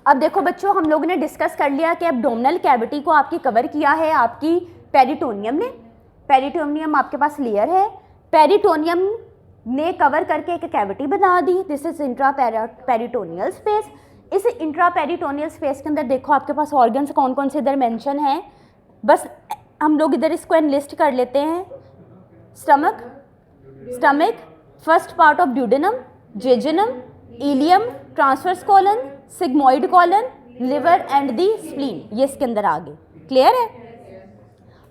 अब देखो बच्चों, हम लोगों ने डिस्कस कर लिया कि एब्डोमिनल कैविटी को आपकी कवर किया है आपकी पेरिटोनियम ने। पेरिटोनियम आपके पास लेयर है, पेरिटोनियम ने कवर करके एक कैविटी बना दी। This is intra peritoneal space. इस इंट्रा पेरिटोनियल स्पेस के अंदर देखो आपके पास ऑर्गन्स कौन कौन से इधर मेंशन हैं, बस हम लोग इधर इसको एनलिस्ट कर लेते हैं। Stomach, first part of duodenum, jejunum, ileum, transverse colon, sigmoid colon, liver and the spleen, ये इसके अंदर आ गए। क्लियर है?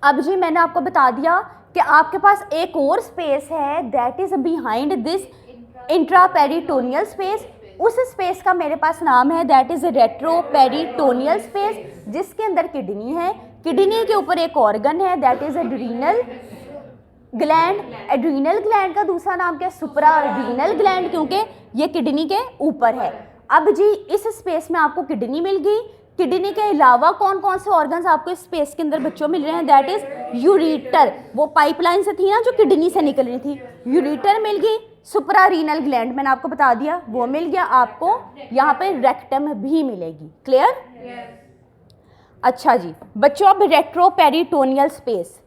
अब जी मैंने आपको बता दिया कि आपके पास एक और स्पेस है that is behind this intraperitoneal space. उस स्पेस का मेरे पास नाम है दैट इज रेट्रोपेरिटोनियल स्पेस, जिसके अंदर किडनी है। किडनी के ऊपर एक ऑर्गन है that is adrenal gland. Adrenal gland का दूसरा नाम क्या है? सुप्रा एड्रीनल ग्लैंड, क्योंकि ये किडनी के ऊपर है। अब जी इस स्पेस में आपको किडनी मिल गई। किडनी के अलावा कौन कौन से ऑर्गन्स आपको इस स्पेस के अंदर बच्चों मिल रहे हैं? दैट इज यूरेटर, वो पाइपलाइन से थी ना जो किडनी से निकल रही थी, यूरेटर मिल गई। सुप्रा रीनल ग्लैंड मैंने आपको बता दिया वो मिल गया। आपको यहाँ पे रेक्टम भी मिलेगी। क्लियर? अच्छा जी बच्चों, अब रेट्रोपेरिटोनियल स्पेस।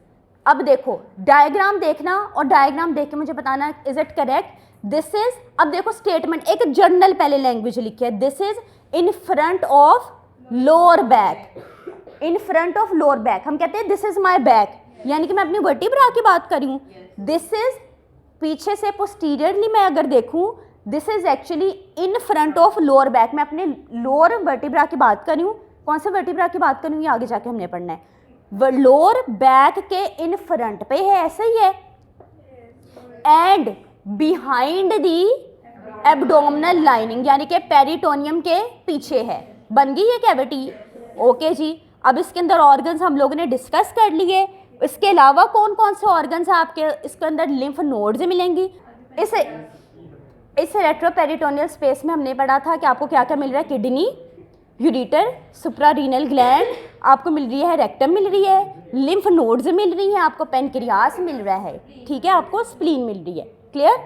अब देखो डायग्राम देखना और डायग्राम देख के मुझे बताना is it correct. This is, अब देखो स्टेटमेंट एक जर्नल पहले लैंग्वेज लिखी है। This is in front of lower back. In front of lower back हम कहते हैं दिस इज माई बैक, यानी कि मैं अपनी वर्टिब्रा की बात कर रही हूँ। दिस इज पीछे से पोस्टीरियरली मैं अगर देखूँ, this is actually in front of lower back. मैं अपने लोअर वर्टिब्रा की बात कर रही हूँ। कौन से वर्टिब्रा की बात कर रही हूँ ये आगे जाके हमने पढ़ना है। लोअर बैक के इन फ्रंट पे है, ऐसा ही है। And behind the abdominal lining, यानी कि पेरिटोनियम के पीछे है। बन गई ये कैविटी। ओके जी, अब इसके अंदर ऑर्गन्स हम लोगों ने डिस्कस कर लिए। इसके अलावा कौन कौन से ऑर्गन्स आपके इसके अंदर? लिम्फ नोड्स मिलेंगी। इस रेट्रोपेरिटोनियल स्पेस में हमने पढ़ा था कि आपको क्या क्या मिल रहा है? किडनी, यूरेटर, सुप्रारीनल ग्लैंड, आपको मिल रही है रेक्टम मिल रही है, लिम्फ नोड्स मिल रही हैं, आपको पेनक्रियास मिल रहा है, ठीक है, आपको स्प्लीन मिल रही है। क्लियर?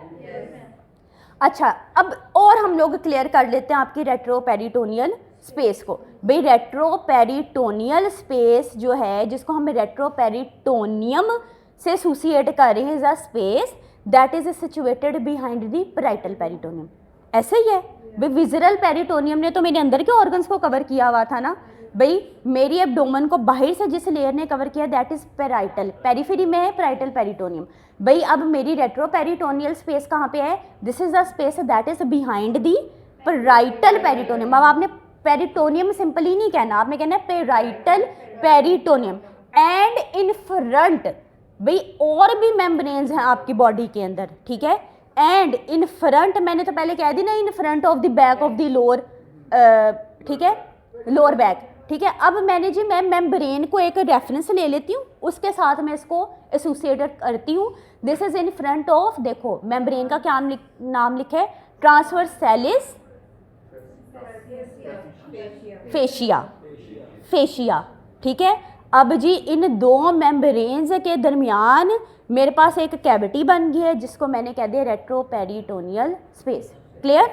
अच्छा, अब और हम लोग क्लियर कर लेते हैं आपकी रेट्रोपेरिटोनियल स्पेस को। भाई रेट्रोपेरिटोनियल स्पेस जो है, जिसको हम रेट्रोपेरिटोनियम से एसोसिएट कर रहे हैं, is a space that is situated behind the parietal peritoneum. ऐसे ही है भाई, विजरल पेरिटोनियम ने तो मेरे अंदर के ऑर्गन्स को कवर किया हुआ था ना भाई। मेरी एब्डोमेन को बाहर से जिस लेयर ने कवर किया दैट इज पेराइटल, पेरिफेरी में है पैराइटल पेरिटोनियम। भाई अब मेरी रेट्रोपेरिटोनियल स्पेस कहाँ पे है? This is the space that is behind the parietal peritoneum. अब आपने पेरिटोनियम सिंपली नहीं कहना, आपने कहना है parietal peritoneum. And in front, भाई और भी मेम्ब्रेन्स हैं आपकी बॉडी के अंदर, ठीक है। एंड इन फ्रंट, मैंने तो पहले कह दी ना, in front of the back of the lower, ठीक है, लोअर बैक, ठीक है। अब मैंने जी मैं मेम्ब्रेन को एक रेफरेंस ले लेती हूँ, उसके साथ मैं इसको एसोसिएट करती हूँ। This is in front of, देखो मेम्ब्रेन का क्या नाम लिखा है? ट्रांसवर्सैलिस फेशिया, फेशिया, ठीक है। अब जी इन दो मेम्ब्रेन्स के दरमियान मेरे पास एक कैविटी बन गई है जिसको मैंने कह दिया रेट्रोपेरिटोनियल स्पेस। क्लियर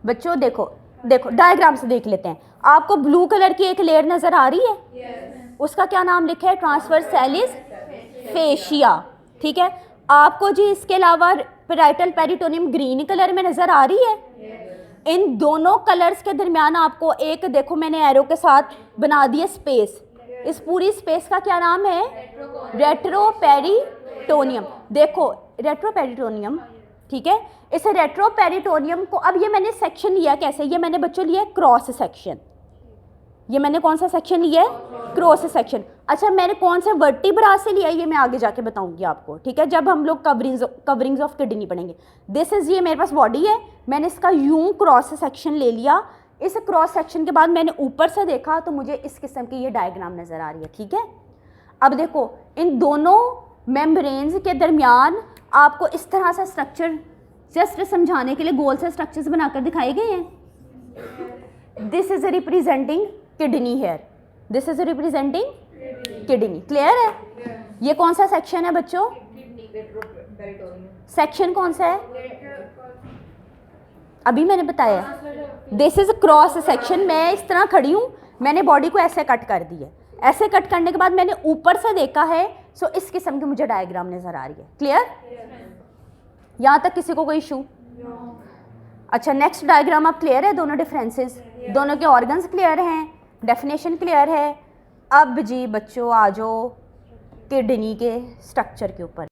बच्चों? देखो देखो डायग्राम से देख लेते हैं। आपको ब्लू कलर की एक लेयर नजर आ रही है? yes. उसका क्या नाम लिखा है? ट्रांसवर्सैलिस फेशिया, ठीक है। आपको जी इसके अलावा पैराइटल पेरिटोनियम ग्रीन कलर में नजर आ रही है? yes. इन दोनों कलर्स के दरमियान आपको एक, देखो मैंने एरो के साथ बना दिया स्पेस। इस पूरी स्पेस का क्या नाम है? रेट्रोपेरिटोनियम। देखो रेट्रोपेरिटोनियम, ठीक है। इस रेट्रोपेरिटोनियम को, अब ये मैंने सेक्शन लिया कैसे? ये मैंने बच्चों लिया क्रॉस सेक्शन। ये मैंने कौन सा सेक्शन लिया है? Cross section. अच्छा, मैंने कौन से वर्टिब्रा से लिया है ये मैं आगे जाके बताऊंगी आपको, ठीक है, जब हम लोग कवरिंग्स ऑफ किडनी पढ़ेंगे। दिस इज, ये मेरे पास बॉडी है, मैंने इसका यूं क्रॉस सेक्शन ले लिया। इस क्रॉस सेक्शन के बाद मैंने ऊपर से देखा तो मुझे इस किस्म की ये डायग्राम नजर आ रही है, ठीक है। अब देखो इन दोनों मेम्ब्रेन्स के दरमियान आपको इस तरह से स्ट्रक्चर, जस्ट समझाने के लिए गोल से स्ट्रक्चर्स बनाकर दिखाए गए हैं। This is representing kidney here, this is representing kidney. Clear है? ये कौन सा सेक्शन है बच्चों? सेक्शन कौन सा है? अभी मैंने बताया दिस इज क्रॉस सेक्शन। मैं इस तरह खड़ी हूँ, मैंने बॉडी को ऐसे कट कर दी है, ऐसे कट करने के बाद मैंने ऊपर से देखा है, सो इस किस्म की मुझे डायग्राम नजर आ रही है। क्लियर? यहाँ तक किसी को कोई इशू? अच्छा, नेक्स्ट डायग्राम आप क्लियर है? दोनों डिफरेंसेस, दोनों के ऑर्गन्स क्लियर हैं, डेफिनेशन क्लियर है। अब जी बच्चों आ जाओ किडनी के स्ट्रक्चर के ऊपर।